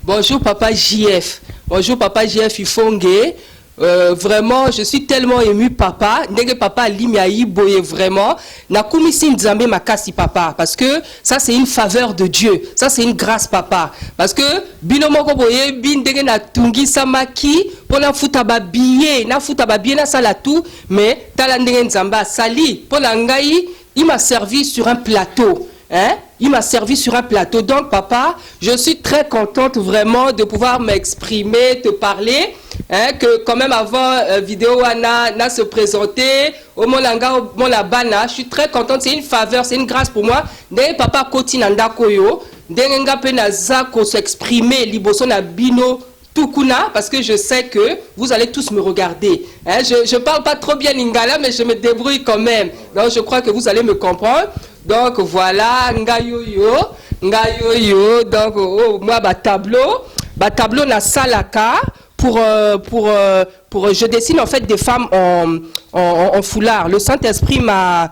Bonjour papa JF. Bonjour papa JF Ifongue. Vraiment, je suis tellement ému papa. Ndenge papa Limiaï boye vraiment. Na kumisi nzambe makasi papa. Parce que ça c'est une faveur de Dieu. Ça c'est une grâce papa. Parce que binomoko boye bin ndenge na tungi samaki pour na futa ba billet na sala tout. Mais tala ndenge nzamba sali pour na ngai il m'a servi sur un plateau. Hein? Il m'a servi sur un plateau. Donc, papa, je suis très contente vraiment de pouvoir m'exprimer, te parler. Hein, que quand même avant vidéo na se présenter au Molanga Molabana, je suis très contente. C'est une faveur, c'est une grâce pour moi. Dès papa Koti Nanda Koyo, dès nga pena zako s'exprimer liboso na bino Tukuna, parce que je sais que vous allez tous me regarder. Hein, je parle pas trop bien lingala, mais je me débrouille quand même. Donc, je crois que vous allez me comprendre. Donc voilà, ngayoyo, donc oh, moi tableau na salaka pour je dessine en fait des femmes en foulard. Le Saint-Esprit m'a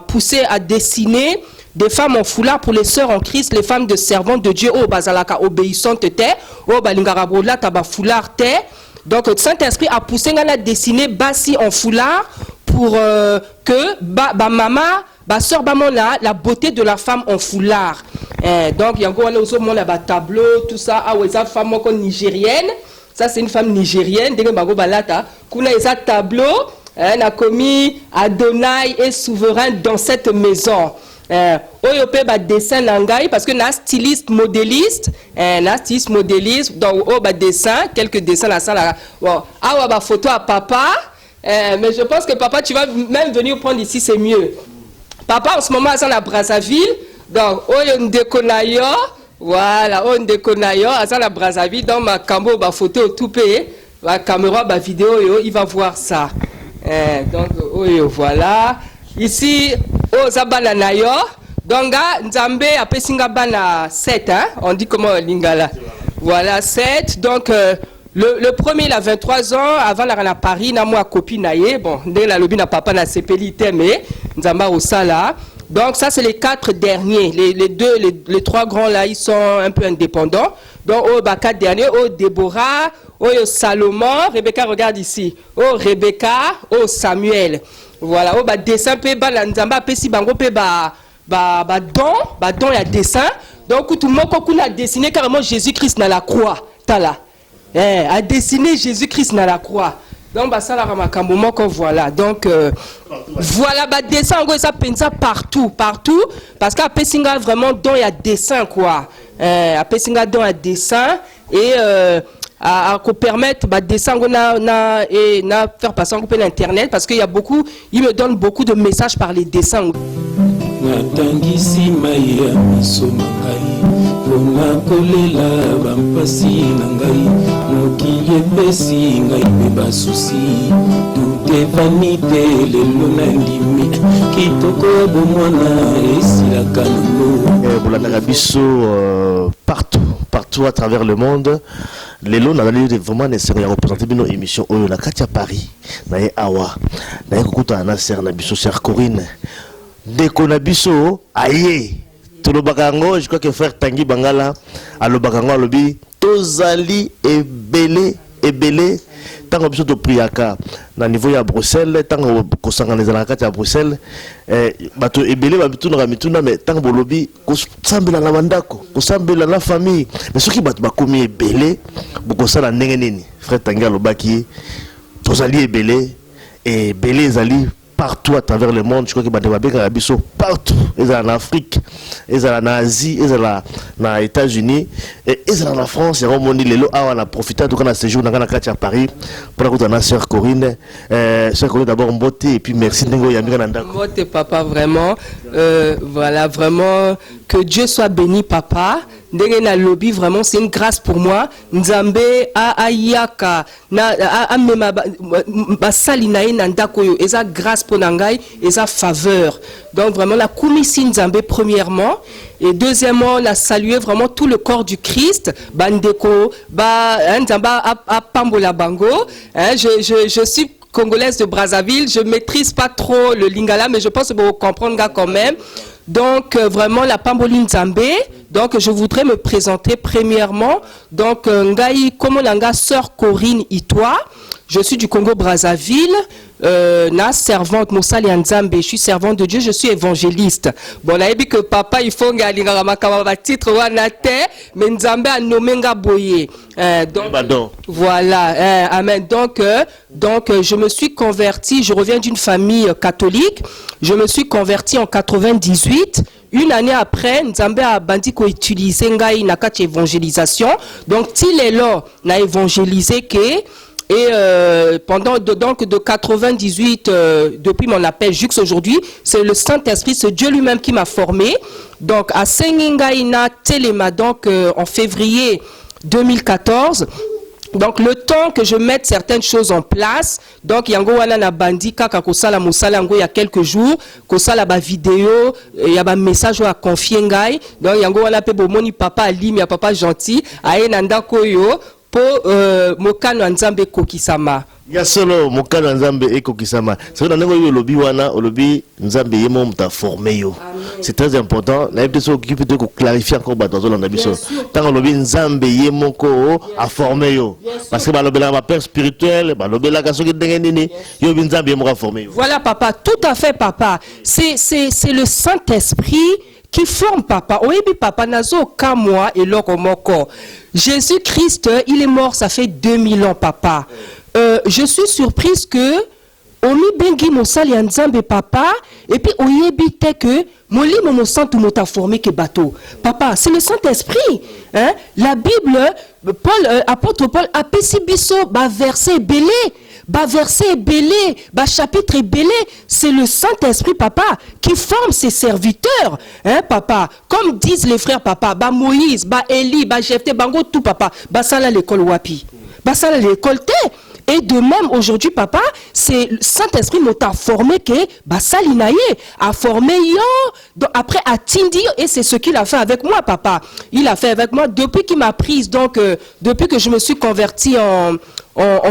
poussé à dessiner des femmes en foulard pour les sœurs en Christ, les femmes de servantes de Dieu, oh bazalaka obéissante te, oh balingarabola taba foulard te. Donc le Saint-Esprit a poussé à dessiner Bassi en foulard pour que maman ba sœur bamona la beauté de la femme en foulard. Donc yango on a aussi mon tableau tout ça ah ouais ça femme nigérienne. Ça c'est une femme nigérienne dès que balata kuna esa tableau a commis Adonai est souverain dans cette maison. Oyope ba dessin nangai parce que na styliste modéliste donc oh ba dessin quelques dessins la salle bon ah ba photo à papa mais je pense que papa tu vas même venir prendre ici c'est mieux. Papa en ce moment à la Brazzaville, donc on déconayo, voilà, on déconayo à la Brazzaville, dans ma cambo ba photo tout payé, ma caméra ba vidéo il va voir ça. Donc voilà, ici au Zabana nayo, donc Nzambe a pesinga bana 7 hein, on dit comment lingala. Voilà 7 donc le premier il a 23 ans avant la à Paris na moi copine naie bon dès la lobby na papa na sepelité mais Nzamba au sala. Donc ça c'est les 4 derniers, les 3 grands là ils sont un peu indépendants. Donc oh bah 4 derniers, oh Déborah, oh Salomon, Rebecca regarde ici. Oh Rebecca, oh Samuel. Voilà, oh bah dessin pe ba Nzamba pe si bango pe ba don ya dessin. Donc tout le monde qu'on a dessiné carrément Jésus-Christ dans la croix. Tala. A dessiné Jésus-Christ dans la croix. Donc, ça la voilà. Donc, voilà, dessin, ça pensa partout. Parce qu'à Pessinga, vraiment, il y a dessin, quoi. À Pessinga, il y a dessin. Et à permettre, dessin, faire passer un peu l'internet. Parce qu'il y a beaucoup, il me donne beaucoup de messages par les dessins. Natangisi maya miso mangai pona kolela bampasi na ngai mokili epesi ngai mpe basusi tute vanite lelo na ndimi kitoko bomwana esilaka nango bolandaka biso partout à travers le monde. Lelo nazali vraiment nécessaire ya représenter bino émission oyo na kati ya Paris na ye awa na ye kokuta na sœur na biso sœur Corinne Deko na biso aye tolobakango je crois que frère Tanguy Bangala alobakango alobi tozali ebele tango biso to priaka na niveau ya Bruxelles tango kosangana na kati ya Bruxelles bato ebele ba bituna mituna mais tango bolobi kosambela na mandako kosambela na famille mais soki bato bakomi ebele bokosala ndenge nini frère Tanguy alobaki tozali ebele ezali partout à travers le monde. Je crois que Badebabe partout. Ils sont en Afrique, ils sont en Asie, ils sont aux États-Unis, et ils sont en France. Et on a profité de ce séjour dans à Paris pour la sœur Corinne. Sœur Corinne, d'abord, beauté et puis merci. Beauté, papa, vraiment. Voilà, vraiment. Que Dieu soit béni, papa. Ndenge lobby vraiment c'est une grâce pour moi. Nzambe ayaka na mema basali na ndako yo eza grâce pour nangai eza faveur. Donc vraiment la kumisi Nzambe premièrement et deuxièmement la saluer vraiment tout le corps du Christ bandeko Nzamba a pambola bango. Je suis congolaise de Brazzaville, je maîtrise pas trop le lingala mais je pense que vous comprendre quand même. Donc vraiment la Pamboline Nzambe, Donc, je voudrais me présenter premièrement. Donc, Ngai Komolanga, sœur Corinne Itoa. Je suis du Congo-Brazzaville. Na servante Moussali Nzambe, je suis servante de Dieu, je suis évangéliste. Bon, là, il dit que papa, il faut nga titre wanate, mais Nzambe a nommé nga boye. Donc, voilà, amen. Donc, je me suis converti, je reviens d'une famille catholique. Je me suis converti en 98. Une année après, Nzambe a bandi ko utiliser ngai na kati évangélisation. Donc, til est là, na évangélisé que. Et pendant de 98, depuis mon appel jusqu'à aujourd'hui, c'est le Saint-Esprit, c'est Dieu lui-même qui m'a formé. Donc à Sengingaina Telema, donc en février 2014. Donc le temps que je mette certaines choses en place, donc yango wana na bandi kaka kosala musala yango il y a quelques jours, kosala ba vidéo, il y a ba message à confier ngai. Donc yango wana pe bomoni papa alim ya papa gentil, aye nanda koyo. Mokano Nzambe kokisama. Ya solo mokano Nzambe e kokisama. C'est dans le lobby wana, au lobby Nzambe yemo mta formé yo. C'est très important. La personne qui peut clarifier encore dans zone d'abisso. Tant lobby Nzambe yemo ko a formé yo. Parce que ba lobby la père spirituel, ba lobby la kaso ki dengenini, yo Nzambe yemo a formé yo. Voilà papa, tout à fait papa. C'est le Saint-Esprit qui forme papa. Oyebi papa nazo kamwa et l'okomoko. Jésus-Christ, il est mort, ça fait 2000 ans papa. Je suis surprise que Omi bengi mosali Nzambe papa et puis oyebi te que moli mo santu mota formé que bateau. Papa, c'est le Saint-Esprit, hein? La Bible, Paul apôtre Paul a pesi biso ba verset belé. Bah verset belé, bah chapitre belé, c'est le Saint-Esprit papa qui forme ses serviteurs, hein papa. Comme disent les frères papa, bah Moïse, bah Élie, bah Jephthé, bango tout papa, bah ça là l'école wapi, bah ça là l'école té. Et de même aujourd'hui papa, c'est le Saint-Esprit m'a formé que bah Salinaye a formé yo, donc après à Tindi et c'est ce qu'il a fait avec moi papa. Il a fait avec moi depuis qu'il m'a prise donc depuis que je me suis converti en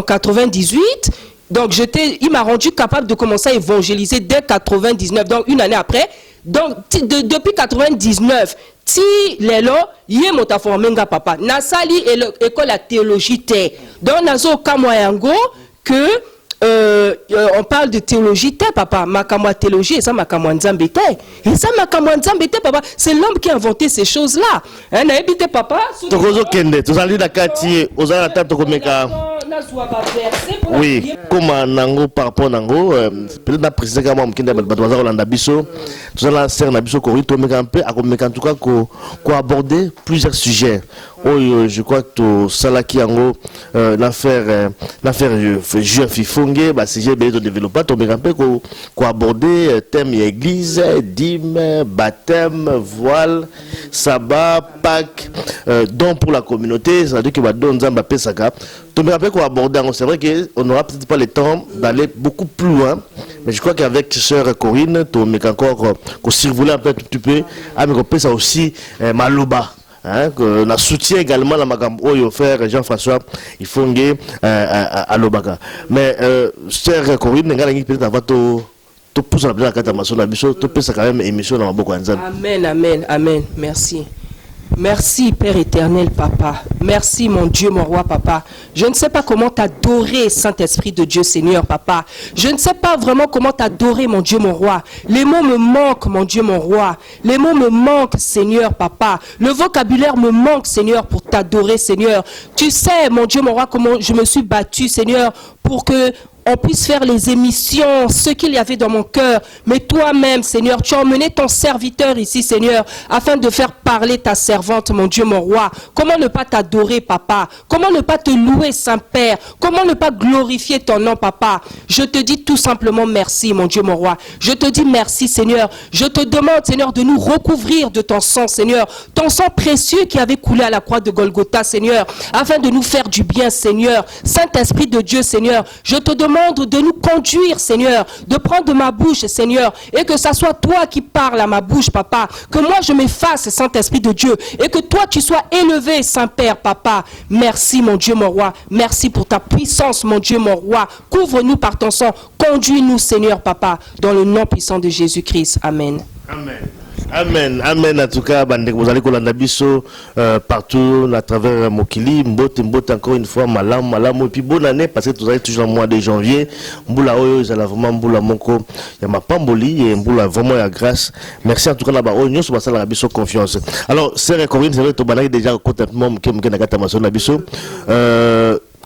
98, donc il m'a rendu capable de commencer à évangéliser dès 99, donc une année après. Donc depuis 99, si lelo yé mota formé nga papa. Nasali école la théologie té. Donc nazo kamoyango que on parle de théologie té papa, makamwa théologie et ça makamwa Nzambe té. Et ça makamwa Nzambe té papa, c'est l'homme qui a inventé ces choses-là. Hein, na ebité papa. Tokozo kende, tozali na kati, ozala tata komeka. Oui, comme nango par rapport nango, peut-être na préciser que moi mkende batwaza Rolanda biso, tozala ser na biso Corinne to meka un peu, akomeka en tout cas ko aborder plusieurs sujets. Oh, je crois que Salaki Yango, l'affaire Juif Fongue, bah si j'ai bien développé, tu me rappelles qu'on aborder thème église, dîme, baptême, voile, sabbat, Pâques, don pour la communauté, c'est-à-dire que bah don Zamba Pesaka. Tu me rappelles qu'on aborder, c'est vrai qu'on n'aura peut-être pas le temps d'aller beaucoup plus loin, mais je crois qu'avec sœur Corinne, tu me encore qu'on survoler un peu tout petit peu, ah mais qu'on peut ça aussi Maloba. Hein, que la soutient également la magambo au frère Jean-François il faut à l'Obaka mais sœur Corinne peut-être avant tout pousse la carte à maçon la biso tout peut ça quand même émission dans beaucoup Nzambe. Amen amen amen merci. Merci Père éternel papa, merci mon Dieu mon roi papa. Je ne sais pas comment t'adorer Saint-Esprit de Dieu Seigneur papa. Je ne sais pas vraiment comment t'adorer mon Dieu mon roi. Les mots me manquent mon Dieu mon roi. Les mots me manquent Seigneur papa. Le vocabulaire me manque Seigneur pour t'adorer Seigneur. Tu sais mon Dieu mon roi comment je me suis battu Seigneur pour que on puisse faire les émissions, ce qu'il y avait dans mon cœur. Mais toi-même, Seigneur, tu as emmené ton serviteur ici, Seigneur, afin de faire parler ta servante, mon Dieu, mon roi. Comment ne pas t'adorer, papa? Comment ne pas te louer, Saint-Père? Comment ne pas glorifier ton nom, papa? Je te dis tout simplement merci, mon Dieu, mon roi. Je te dis merci, Seigneur. Je te demande, Seigneur, de nous recouvrir de ton sang, Seigneur. Ton sang précieux qui avait coulé à la croix de Golgotha, Seigneur, afin de nous faire du bien, Seigneur. Saint-Esprit de Dieu, Seigneur, je te demande de nous conduire, Seigneur, de prendre de ma bouche, Seigneur, et que ça soit toi qui parles à ma bouche, papa, que moi je m'efface, Saint-Esprit de Dieu, et que toi tu sois élevé, Saint-Père, papa. Merci, mon Dieu, mon roi. Merci pour ta puissance, mon Dieu, mon roi. Couvre-nous par ton sang. Conduis-nous, Seigneur, papa, dans le nom puissant de Jésus-Christ. Amen. Amen. Amen, amen. En tout cas, vous allez kolanda biso partout à travers Mokili, mbote encore une fois, malam, et puis bonne année parce que vous allez toujours au mois de janvier. Mboula oyo, ils allaient vraiment mboula moko, ya ma pamboli et mboula vraiment ya grâce. Merci en tout cas là-bas. Oyo sur basala la biso confiance. Alors, c'est Corinne, c'est vrai que tu as déjà complètement mke na kata maso na biso.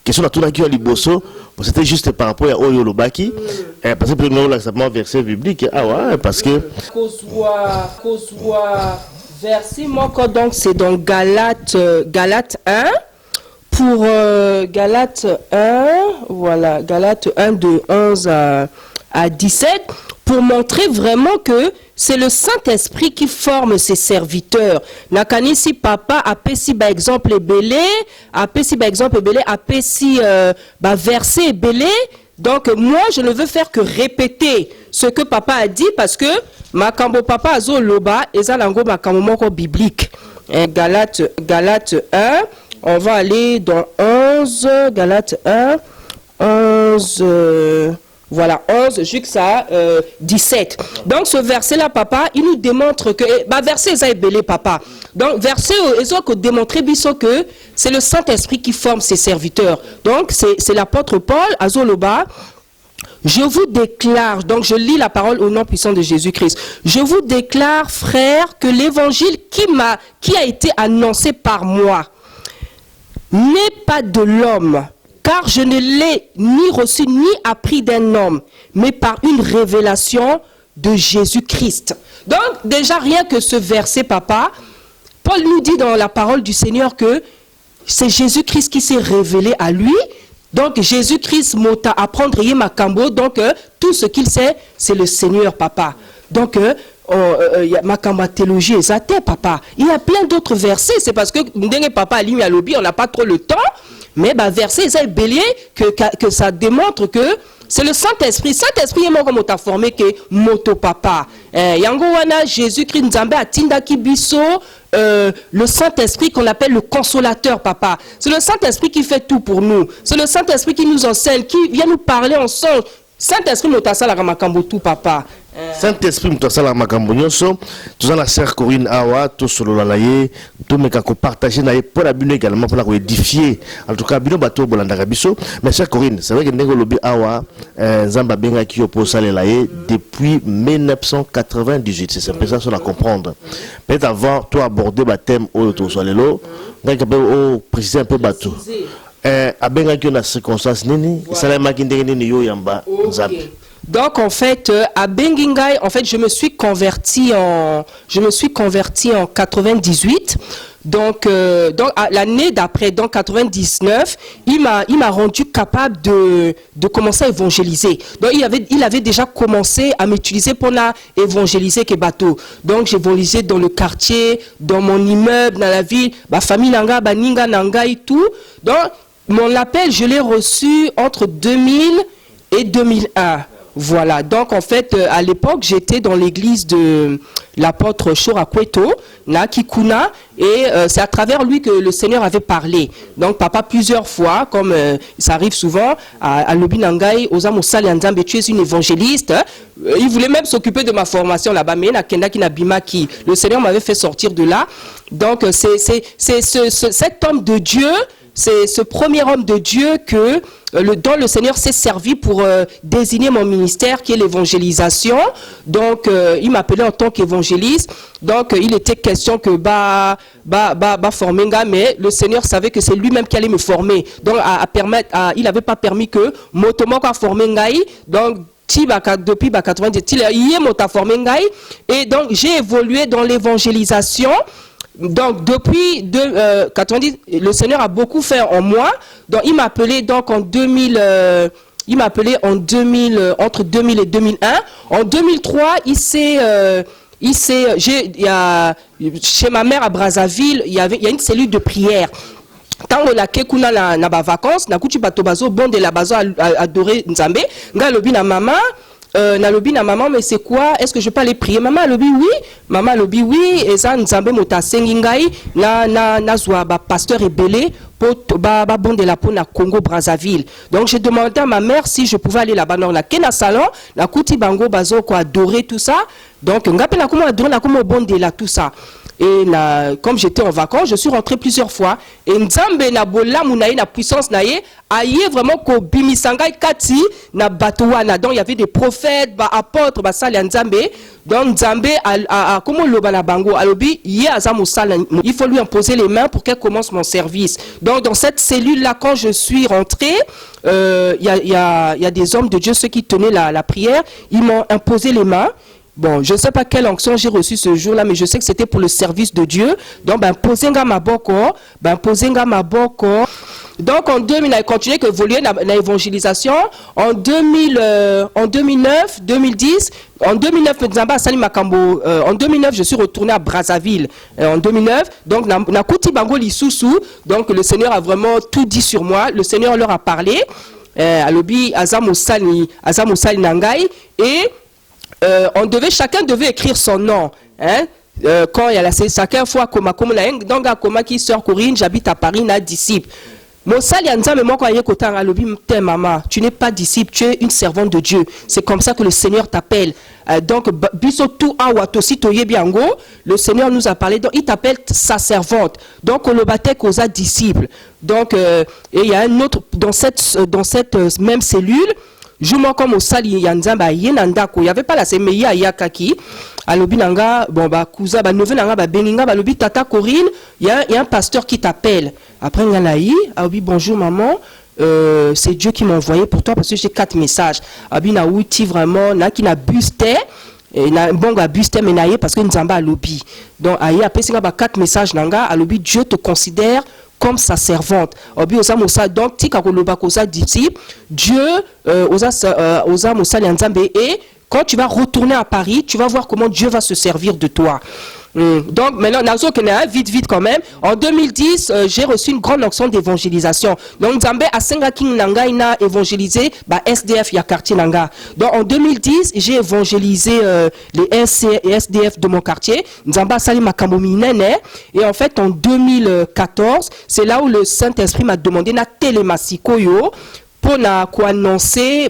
Question à tout la qui a liboso, c'était juste par rapport à Oyo Lobaki, parce que nous avons verset biblique, ah ouais, parce que verset moko, donc c'est dans Galates 1 pour Galates 1, voilà, Galates 1 de 11 à 17 pour montrer vraiment que c'est le Saint-Esprit qui forme ses serviteurs. Nakanisi papa apesi ba exemple belé, apesi ba exemple belé, apesi ba verset belé. Donc moi je ne veux faire que répéter ce que papa a dit parce que makambo papa azo loba ezalango makambo moko biblique. Galates 1, on va aller dans 11, Galates 1, 11 voilà, 11 jusqu'à 17. Donc ce verset-là, papa, il nous démontre que... verset est belé, papa. Donc verset, ils ont démontré que c'est le Saint-Esprit qui forme ses serviteurs. Donc c'est l'apôtre Paul, Azoloba. Je vous déclare, donc je lis la parole au nom puissant de Jésus-Christ. Je vous déclare, frères, que l'évangile qui a été annoncé par moi n'est pas de l'homme. Car je ne l'ai ni reçu ni appris d'un homme, mais par une révélation de Jésus-Christ. Donc, déjà, rien que ce verset, papa, Paul nous dit dans la parole du Seigneur que c'est Jésus-Christ qui s'est révélé à lui. Donc, Jésus-Christ m'a apprendre Makambo. Donc, tout ce qu'il sait, c'est le Seigneur, papa. Donc, Makamba théologie exacte, papa. Il y a plein d'autres versets. C'est parce que, papa, à l'île à lobby, on n'a pas trop le temps. Mais verset, c'est bélier que ça démontre que c'est le Saint-Esprit. Saint-Esprit est comme on formé que moto papa. Yango wana Jésus-Christ Nzambe atinda kibiso le Saint-Esprit qu'on appelle le consolateur papa. C'est le Saint-Esprit qui fait tout pour nous. C'est le Saint-Esprit qui nous enseigne, qui vient nous parler ensemble. Saint-Esprit motasala makambo tout papa. Saint-Esprit motasala makambo nyonso. Tout la sœur Corinne awa tout solo la ye tout meka ko partager na ye pour la bino également pour la édifier. En tout cas bino bato bolanda biso. Mais sœur Corinne, c'est vrai que ndenge lobi awa Nzamba benga ki oposala la ye depuis 1998. C'est ça sur la comprendre. Peut-être avant toi aborder ba thème au to solelo, ngaka pe o préciser un peu bato. Abenga ki na circonstance nini, salama ki ndenge nini yo yamba Nzambe. Donc en fait à Bengingai, en fait je me suis converti en 98. Donc l'année d'après, donc 99, il m'a rendu capable de commencer à évangéliser. Donc il avait déjà commencé à m'utiliser pour évangéliser que bateau. Donc j'évangelisais dans le quartier, dans mon immeuble, dans la ville, ma famille nanga, baninga nanga et tout. Donc mon appel, je l'ai reçu entre 2000 et 2001. Voilà, donc en fait, à l'époque, j'étais dans l'église de l'apôtre Chorakweto, Nakikuna, et c'est à travers lui que le Seigneur avait parlé. Donc papa, plusieurs fois, comme ça arrive souvent, à Lobinangai, Ozamo Salianzambe, tu es une évangéliste. Il voulait même s'occuper de ma formation là-bas, mais le Seigneur m'avait fait sortir de là. Donc c'est cet homme de Dieu, c'est ce premier homme de Dieu dont le Seigneur s'est servi pour désigner mon ministère qui est l'évangélisation. Donc il m'appelait en tant qu'évangéliste. Donc il était question que former un gars, mais le Seigneur savait que c'est lui-même qui allait me former. Donc il n'avait pas permis que motomo a formé un gars. Donc depuis 90, il a formé un gars. Et donc j'ai évolué dans l'évangélisation. Donc depuis 90, le Seigneur a beaucoup fait en moi. Donc il m'a appelé donc en 2000, entre 2000 et 2001. En 2003, chez ma mère à Brazzaville, il y a une cellule de prière. Tant on a na vacances, na kuti bato bazo bon de la bazo adorer Nzambe, nga lobi na maman. nalobi na maman, mais c'est quoi? Est-ce que je peux aller prier? Maman alobi oui. Maman alobi oui. Et ça, nzambe mota sengingai na zwa ba pasteur ébélé pour ba bon de la peau na Congo Brazzaville. Donc j'ai demandé à ma mère si je pouvais aller là-bas dans la kena salon, la kuti bango bazo ko adorer tout ça. Donc ngape na comment adorer na comment bon de la tout ça. Et comme j'étais en vacances, je suis rentré plusieurs fois. Et Nzambe na bola munaye na puissance naye aye vraiment ko bimisangai kati na batuana. Donc il y avait des prophètes, ba apôtres, ba sali Nzambe. Donc Nzambe a comment loba na bango alobi ye azamu sala. Il faut lui imposer les mains pour qu'elle commence mon service. Donc dans cette cellule là, quand je suis rentré, il y a des hommes de Dieu, ceux qui tenaient la prière, ils m'ont imposé les mains. Bon, je ne sais pas quelle onction j'ai reçue ce jour-là, mais je sais que c'était pour le service de Dieu. Donc, posenga maboko. Donc, en 2000, on a continué à évoluer dans l'évangélisation. En 2009, 2010, en 2009, en 2009, je suis retourné à Brazzaville. En 2009, donc, na kuti bango lisusu. Donc, le Seigneur a vraiment tout dit sur moi. Le Seigneur leur a parlé. Alobi azamosali nangai et chacun devait écrire son nom. Hein? Quand il y a la chacun fois comme donc à Koma qui sort Corinne, j'habite à Paris, na disciple. Mosali Nzambe moko aye kotanga alobi te maman, tu n'es pas disciple, tu es une servante de Dieu. C'est comme ça que le Seigneur t'appelle. Donc biso tout awatosi toyebiango, le Seigneur nous a parlé, donc il t'appelle sa servante. Donc on le battait causa disciple. Donc et il y a un autre dans cette même cellule. Je m'en comme au sali yanzamba yenandako, il y avait pas la semeya yakaki. Alobi nanga bon ba kuza ba neveu nanga ba beninga ba lobi tata Corinne, il y a un pasteur qui t'appelle. Après nganaï, alobi bonjour maman, c'est Dieu qui m'a envoyé pour toi parce que j'ai 4 messages. Abi na outi vraiment na ki na buste et na bonga buste menaye parce que nzamba alobi. Donc aïe après singa ba 4 messages nanga alobi Dieu te considère comme sa servante. Donc, Dieu, et quand tu vas retourner à Paris, tu vas voir comment Dieu va se servir de toi. Donc, maintenant, vite quand même. En 2010, j'ai reçu une grande onction d'évangélisation. Donc, Nzambe a Senga King Nanga ina évangélisé SDF ya quartier Nanga. Donc, en 2010, j'ai évangélisé les SDF de mon quartier. Nzamba Sali Makamomi Nene. Et en fait, en 2014, c'est là où le Saint-Esprit m'a demandé na télémasikoyo pour annoncer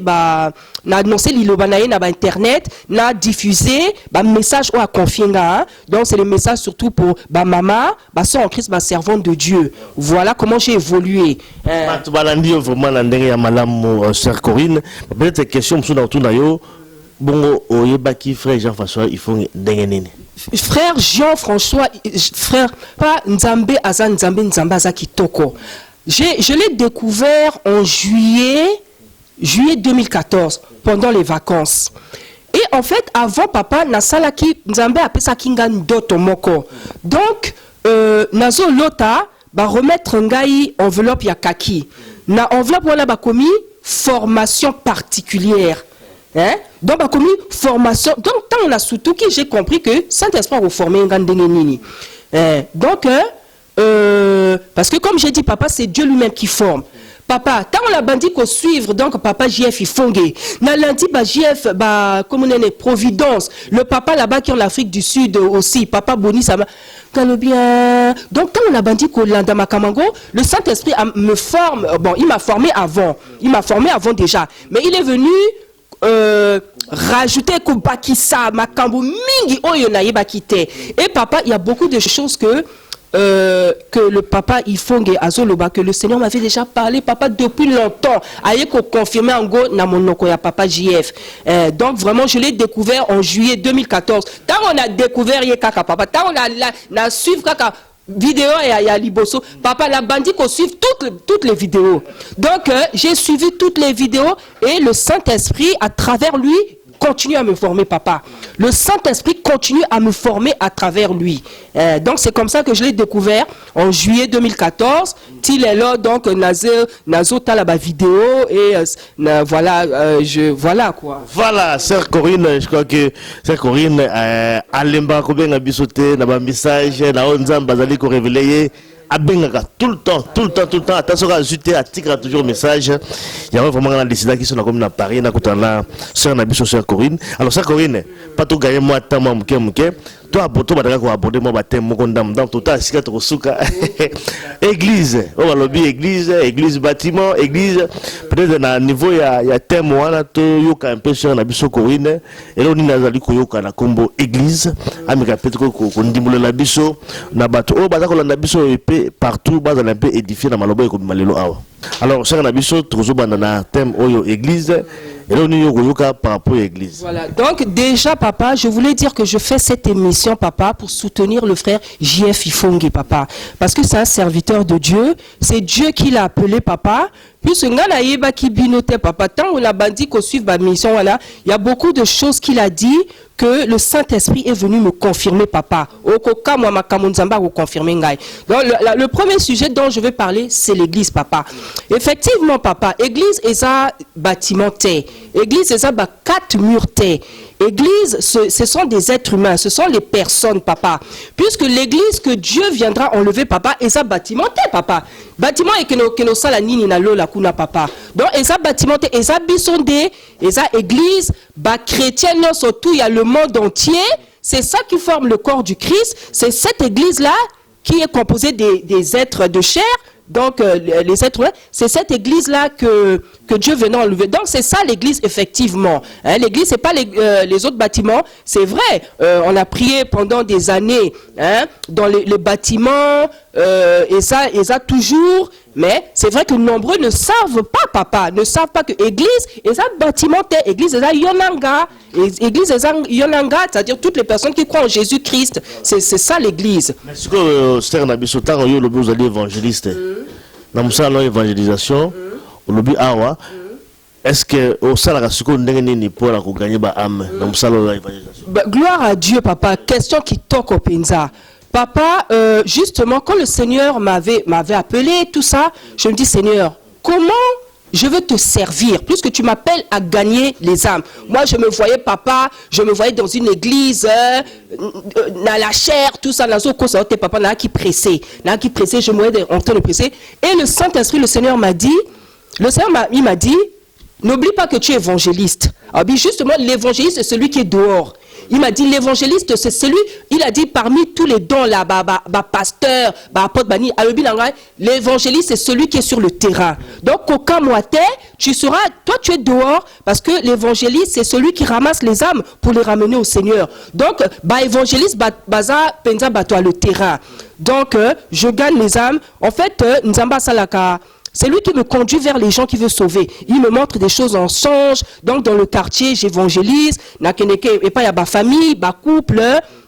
l'ilobanaye na internet na diffuser message ou à confier donc c'est le message surtout pour maman soeur en Christ servante de Dieu. Voilà comment j'ai évolué. Vraiment la ndenge ya malamu sœur Corinne, peut-être question sur autour na yo bongo oyebaki frère Jean-François il faut ndenge nini. Frère Jean-François, frère pas Nzambe aza kitoko. Je l'ai découvert en juillet 2014, pendant les vacances. Et en fait, avant papa, nasalaki Nzambe apesa kinga ndoto moko. Donc, nazo lota ba remettre ngai enveloppe ya kaki. Na enveloppe wala ba komi formation particulière. Hein? Donc ba komi formation. Donc tant on a surtout qui j'ai compris que Saint-Esprit a reformé ngandenge nini. Donc parce que comme j'ai dit, papa, c'est Dieu lui-même qui forme. Papa, tant on a bandit qu'on suivre, donc papa JF il fongé. Na lundi, JF, comme on est Providence. Le papa là-bas qui est en Afrique du Sud aussi, papa Boni, ça va. Bien. Donc tant on a bandit qu'on l'a dans ma Kamango, le Saint-Esprit me forme. Bon, il m'a formé avant. Il m'a formé avant déjà. Mais il est venu rajouter que Bakissa, Makambo, Mingi, Oyonaye Bakite. Et papa, il y a beaucoup de choses que le papa Ifongue Azoloba, que le Seigneur m'avait déjà parlé, papa, depuis longtemps. Aïe, qu'on confirmait en go, na monoko ya papa JF. Donc, vraiment, je l'ai découvert en juillet 2014. Tant on a découvert Yekaka, papa, tant on a suivi Kaka vidéo et à Liboso, papa, la bandit qu'on suive toutes les vidéos. Donc, j'ai suivi toutes les vidéos et le Saint-Esprit, à travers lui, continue à me former, papa. Le Saint-Esprit continue à me former à travers lui. Donc, c'est comme ça que je l'ai découvert en juillet 2014. Il est là, donc, Nazo Talaba vidéo et voilà, voilà quoi. Voilà, sœur Corinne, je crois que sœur Corinne, Alemba, combien a bisoté, n'a pas message, n'a onzam, bazali ko révélé. abengaka tout le temps. Attention à ajouter, à tirer toujours message. Il y a vraiment un décideur qui sont comme à Paris, na kutana sœur Nabiso, sœur Corinne. Alors sœur Corinne, pas tout gagner moi tant moi mouké. Toi aboto badaka ko abonder moi batem mo kondam dans tout à sika to suka. Église, on va lobby église bâtiment, église peut-être na niveau ya thème wana to yoka un peu sœur Nabiso Corinne. Et là on nazali ko yoka na kombo église, amika peut-être ko ndimule la biso na bato o badako la biso epé partout bas un peu édifié na malobo ko malelo awa. Alors sœur Nabiso toujours na thème oyo église. Et là, on est par rapport à l'église. Voilà. Donc, déjà, papa, je voulais dire que je fais cette émission, papa, pour soutenir le frère JF Ifongi, papa. Parce que c'est un serviteur de Dieu. C'est Dieu qui l'a appelé, papa. Puisque papa, tant on a bandit qu'on suive ma mission, voilà, il y a beaucoup de choses qu'il a dit que le Saint-Esprit est venu me confirmer, papa. Donc, le premier sujet dont je vais parler, c'est l'église, papa. Effectivement, papa, église est un bâtiment terre. Église est un 4 murs terre. Église, ce sont des êtres humains, ce sont les personnes, papa. Puisque l'église que Dieu viendra enlever, papa, est un bâtiment terre, papa. Bâtiment et que nos salanini na lo la kuna, papa. Donc, et ça bâtiment terre, et ça bisondé, et ça église, chrétienne, surtout, il y a le monde entier. C'est ça qui forme le corps du Christ. C'est cette église-là qui est composée des êtres de chair. Donc, les êtres humains, c'est cette église-là que Dieu venait enlever. Donc, c'est ça l'église, effectivement. Hein, l'église, c'est pas les autres bâtiments. C'est vrai, on a prié pendant des années dans les bâtiments, et ça toujours. Mais c'est vrai que nombreux ne savent pas, papa, ne savent pas que l'église est un bâtiment, église est un yonanga. Église est un yonanga, c'est-à-dire toutes les personnes qui croient en Jésus-Christ. C'est ça l'église. Mais ce que c'est un abisotar, vous allez évangéliste. Dans le salon évangélisation, au lobby awa, est-ce que au salon ce qu'on n'est pas pour gagner ba âme dans le salon évangélisation? Gloire à Dieu, papa. Question qui toque au Penza. Papa, justement, quand le Seigneur m'avait appelé, tout ça, je me dis, Seigneur, comment je veux te servir, puisque tu m'appelles à gagner les âmes. Moi, je me voyais, papa, je me voyais dans une église, dans la chair, tout ça, dans ce papa, là qui pressait, je me voyais en train de presser. Et le Saint-Esprit, le Seigneur m'a dit, il m'a dit, n'oublie pas que tu es évangéliste. Alors, justement, l'évangéliste, c'est celui qui est dehors. Il m'a dit, l'évangéliste, c'est celui, il a dit, parmi tous les dons là, pasteur, apôtre, l'évangéliste, c'est celui qui est sur le terrain. Donc, aucun moité, tu seras, toi, tu es dehors, parce que l'évangéliste, c'est celui qui ramasse les âmes pour les ramener au Seigneur. Donc, évangéliste, penza, toi, le terrain. Donc, je gagne les âmes. En fait, Nzamba Salaka, c'est lui qui me conduit vers les gens qu'il veut sauver. Il me montre des choses en change. Donc, dans le quartier, j'évangélise. Et pas, il y a ma famille, ma couple.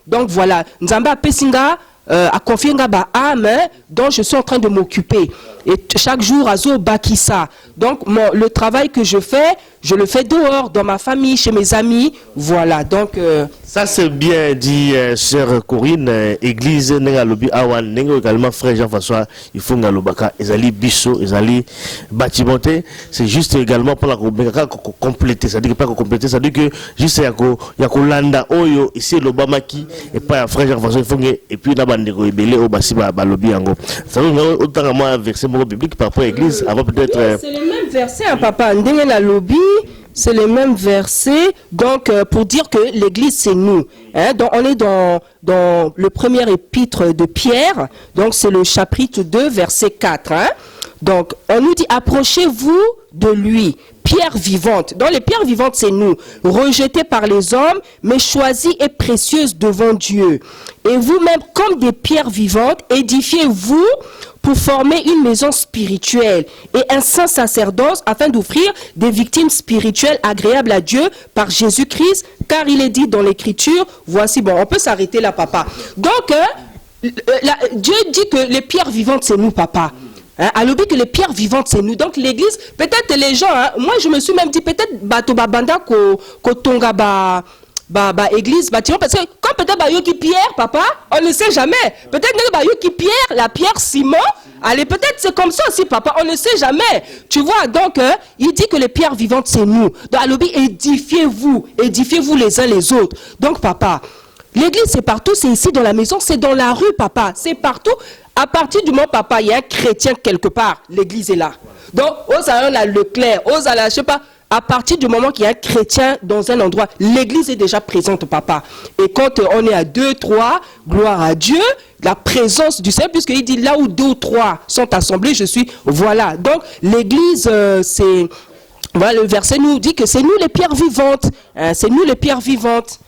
Donc, voilà. Nzamba Pesinga a confié ma âme dont je suis en train de m'occuper. Et chaque jour, Azo Bakissa. Donc, le travail que je fais, je le fais dehors, dans ma famille, chez mes amis. Voilà. Donc, ça, c'est bien dit, chère Corinne. Église, Nenga Lobi Awan, Nenga également, frère Jean-François, il faut Ngalobaka, Ezali Bisso, Ezali Batimonté. C'est juste également pour la compléter. C'est-à-dire pas compléter, c'est-à-dire que juste Yakolanda, Oyo, ici, l'Obamaki, et pas frère Jean-François, il faut et puis la bande de Belé, au Bassiba, Balobi Ango. Ça veut dire autant à moi un verset biblique par rapport à l'église, avant peut-être. C'est le même verset, hein, papa. Nenga Lobi. C'est les mêmes versets, donc pour dire que l'église c'est nous. Hein? Donc, on est dans le premier épître de Pierre, donc c'est le chapitre 2, verset 4. Hein? Donc on nous dit, approchez-vous de lui, pierre vivante. Donc les pierres vivantes c'est nous, rejetées par les hommes, mais choisies et précieuses devant Dieu. Et vous-même, comme des pierres vivantes, édifiez-vous pour former une maison spirituelle et un saint sacerdoce afin d'offrir des victimes spirituelles agréables à Dieu par Jésus-Christ, car il est dit dans l'Écriture, voici, bon, on peut s'arrêter là, papa. Donc, Dieu dit que les pierres vivantes, c'est nous, papa. Alors que les pierres vivantes, c'est nous. Donc, l'église, peut-être les gens, moi, je me suis même dit, peut-être, Batoba Banda, Kotonga, église, bâtiment, parce que quand peut-être Yoki pierre, papa, on ne sait jamais. Peut-être Yoki pierre, la pierre ciment, allez, peut-être c'est comme ça aussi, papa, on ne sait jamais. Tu vois, donc, il dit que les pierres vivantes, c'est nous. Donc, alors, édifiez-vous les uns les autres. Donc, papa, l'église, c'est partout, c'est ici dans la maison, c'est dans la rue, papa, c'est partout. À partir du moment, papa, il y a un chrétien quelque part, l'église est là. Donc, on a Leclerc, on a, je sais pas, à partir du moment qu'il y a un chrétien dans un endroit, l'église est déjà présente, papa. Et quand on est à 2, 3, gloire à Dieu, la présence du Seigneur, puisqu'il dit là où 2 ou 3 sont assemblés, je suis, voilà. Donc, l'église, c'est, voilà, le verset nous dit que c'est nous les pierres vivantes, hein, c'est nous les pierres vivantes.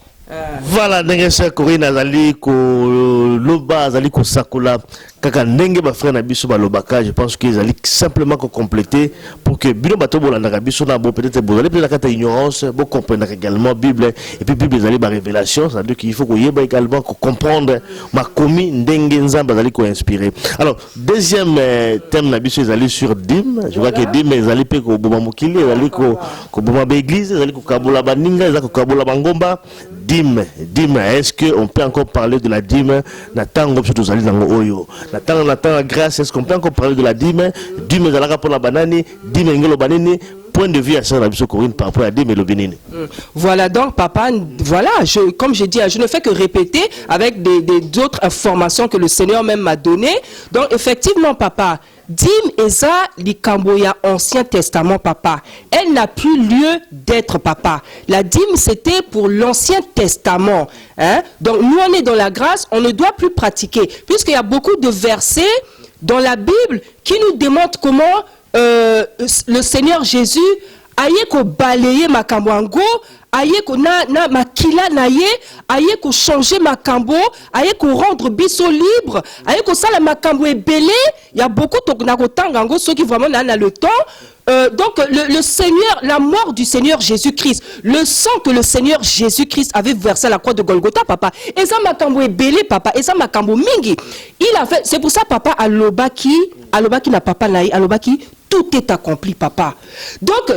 Voilà, ndenge cher Corinne azali ko loba azali ko sakola kaka ndenge ba frère na biso ba lobaka, je pense qu'ils allaient simplement ko compléter pour que bino bato bolanda biso na bon peut-être vous allez peut-être la ignorance, vous comprendre également Bible et puis Bible azali ba révélation, ça veut dire qu'il faut ko yeba également ko comprendre ma komi ndenge nzamba azali ko inspirer. Alors, deuxième thème na biso ezali sur dîme, je vois que dîme ezali pe ko boma mokili, ezali ko boma ba église, ezali ko kabola baninga, ezali ko kabola bangomba. Dîme, est-ce qu'on peut encore parler de la dîme? Nathan, grâce, est-ce qu'on peut encore parler de la dîme? Dîme, pour la banane, dîme, point de vue à ça, Corinne, par rapport à dîme et le bénin. Voilà, donc, papa, voilà, comme j'ai dit, je ne fais que répéter avec d'autres informations que le Seigneur même m'a données. Donc, effectivement, papa, dîme eza likamboya Ancien Testament, papa. Elle n'a plus lieu d'être, papa. La dîme, c'était pour l'Ancien Testament. Hein? Donc, nous, on est dans la grâce, on ne doit plus pratiquer. Puisqu'il y a beaucoup de versets dans la Bible qui nous démontrent comment le Seigneur Jésus aye ko balayer makambo ango, aye ko na makila na ye, aye ko changer makambo, aye ko rendre biso libre, aye ko sala makambo ebele. Il y a beaucoup de ango ceux qui vraiment na le temps. Donc le Seigneur, la mort du Seigneur Jésus-Christ, le sang que le Seigneur Jésus-Christ avait versé à la croix de Golgotha, papa, et ça makambo ebele, papa, et ça makambo mingi. Il a fait, c'est pour ça, papa, alobaki na papa naï, alobaki, tout est accompli, papa. Donc,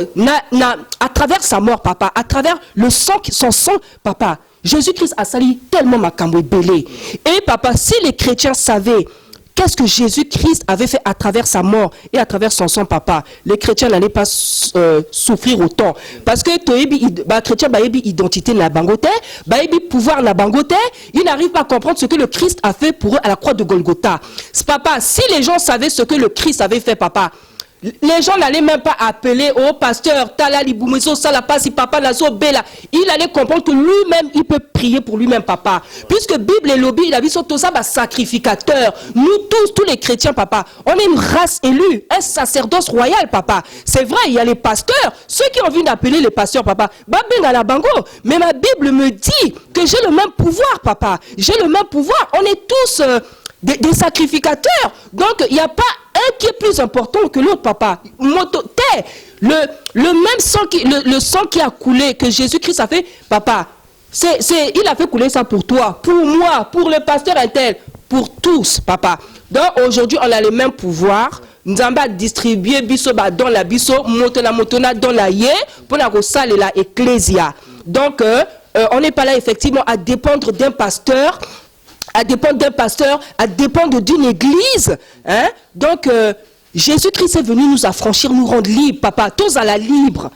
à travers sa mort, papa, à travers le sang, son sang, papa, Jésus-Christ a sali tellement makambo ebele. Et papa, si les chrétiens savaient qu'est-ce que Jésus-Christ avait fait à travers sa mort et à travers son sang, papa, les chrétiens n'allaient pas souffrir autant. Parce que les chrétiens ont identité na bangote, pouvoir na bangote, ils n'arrivent pas à comprendre ce que le Christ a fait pour eux à la croix de Golgotha. Papa, si les gens savaient ce que le Christ avait fait, papa, les gens n'allaient même pas appeler au pasteur Talali Boumeso Salapasi Papa Nazo Bella. Il allait comprendre que lui-même il peut prier pour lui-même, papa. Puisque Bible et lobby, il a vu surtout ça, sacrificateur. Nous tous les chrétiens, papa, on est une race élue, un sacerdoce royal, papa. C'est vrai, il y a les pasteurs, ceux qui ont envie d'appeler les pasteurs, papa. Babenga bango. Mais ma Bible me dit que j'ai le même pouvoir, papa. J'ai le même pouvoir. On est tous des sacrificateurs. Donc il n'y a pas un qui est plus important que l'autre, papa. Le même sang le sang qui a coulé, que Jésus-Christ a fait, papa, il a fait couler ça pour toi, pour moi, pour le pasteur intel, pour tous, papa. Donc aujourd'hui, on a le même pouvoir. Nous avons distribué biso dans la biso, motona dans la yé, pour la salle et la ecclésia. Donc on n'est pas là effectivement à dépendre d'un pasteur, à dépendre d'une église. Hein? Donc, Jésus-Christ est venu nous affranchir, nous rendre libres, papa. Tous à la libre,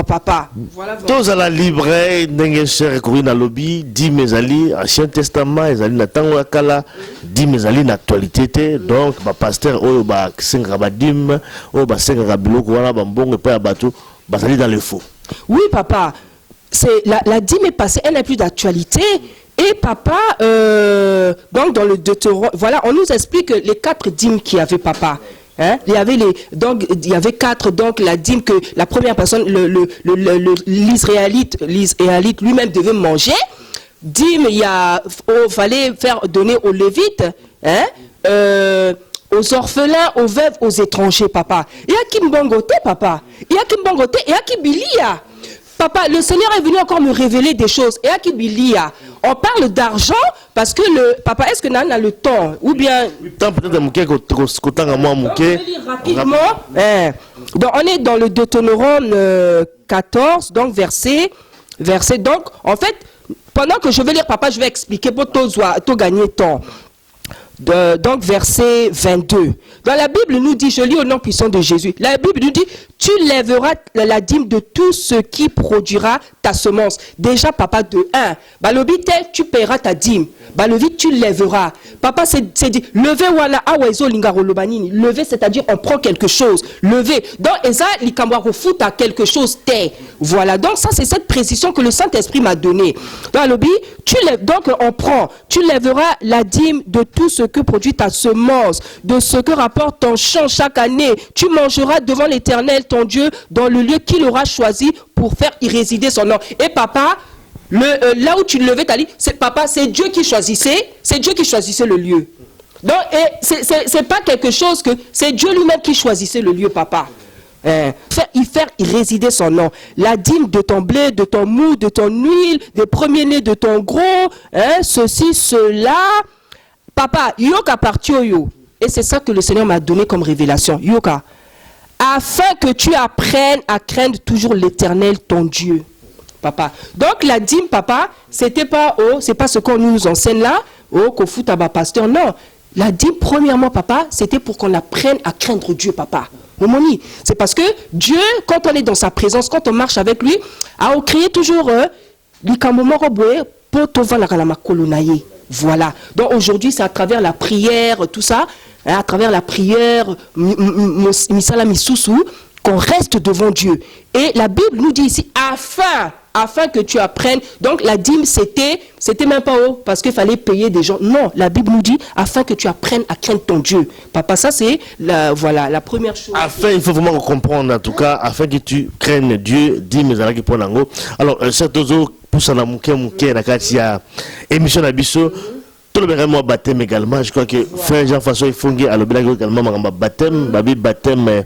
papa. Voilà. Tous à la libre, n'engue cher Corinne lobby, dit mes alliés, Ancien Testament, ils allaient n'attendre la kala, dit mes alliés l'actualité. Donc, ma pasteur, oh, bah, sengrabadim, oh, bah, sengrabilo, voilà, bambon, et pas abatou, bah, ça dans le faux. Oui, papa. C'est la dîme est passée, elle n'a plus d'actualité. Et papa, donc dans le Deutéronome, voilà, on nous explique les 4 dîmes qu'il y avait, papa. Hein? Il y avait 4, donc la dîme que la première personne, l'Israélite lui-même devait manger. Dîme, fallait faire donner aux Lévites, hein? Aux orphelins, aux veuves, aux étrangers, papa. Il y a qui mbongote, papa. Il y a qui mbongote, il y a qui bilia. Papa, le Seigneur est venu encore me révéler des choses. Et à qui bilia, on parle d'argent parce que papa, est-ce que nous avons le temps ou bien rapidement. Donc on est dans le Deutéronome 14, donc verset. Donc en fait, pendant que je vais lire, papa, je vais expliquer pour tout gagner temps. donc verset 22. Dans la Bible nous dit, je lis au nom puissant de Jésus, la Bible nous dit, tu lèveras la dîme de tout ce qui produira ta semence. Déjà, papa, de 1. Balobi, tu paieras ta dîme. Balobi, tu lèveras. Papa, c'est dit, lever wana awezo lingaro lobanini. Lever, c'est-à-dire on prend quelque chose. Lever. Donc, eza likamwaro fout à quelque chose te. Voilà. Donc, ça, c'est cette précision que le Saint-Esprit m'a donnée. Balobi, donc on prend, tu lèveras la dîme de tout ce que produit ta semence, de ce que rapporte ton champ chaque année. Tu mangeras devant l'Éternel, ton Dieu, dans le lieu qu'il aura choisi pour faire y résider son nom. Et papa, là où tu levais ta lit, c'est Dieu qui choisissait, le lieu. Donc, c'est pas quelque chose que, c'est Dieu lui-même qui choisissait le lieu, papa. Faire y résider son nom. La dîme de ton blé, de ton mou, de ton huile, des premiers-nés de ton gros, ceci, cela. Papa, yoka parti yo. Et c'est ça que le Seigneur m'a donné comme révélation. Yoka. Afin que tu apprennes à craindre toujours l'Éternel, ton Dieu. Papa. Donc la dîme, papa, c'est pas ce qu'on nous enseigne là, qu'au fout à bas pasteur. Non. La dîme, premièrement, papa, c'était pour qu'on apprenne à craindre Dieu, papa. C'est parce que Dieu, quand on est dans sa présence, quand on marche avec lui, a créé toujours voilà. Donc aujourd'hui, c'est à travers la prière, tout ça, à travers la prière, qu'on reste devant Dieu. Et la Bible nous dit ici, afin que tu apprennes. Donc la dîme, c'était même pas parce qu'il fallait payer des gens. Non, la Bible nous dit, afin que tu apprennes à craindre ton Dieu. Papa, ça c'est la première chose. Afin, il faut vraiment comprendre, en tout cas, afin que tu craignes Dieu, dîme zalaki ponango. Alors, certains autres, pour ça, il y a émission d'Abisso. Tout le monde a baptême également. Je crois que frère Jean-François Ifongi a le blague également baptême, baptême,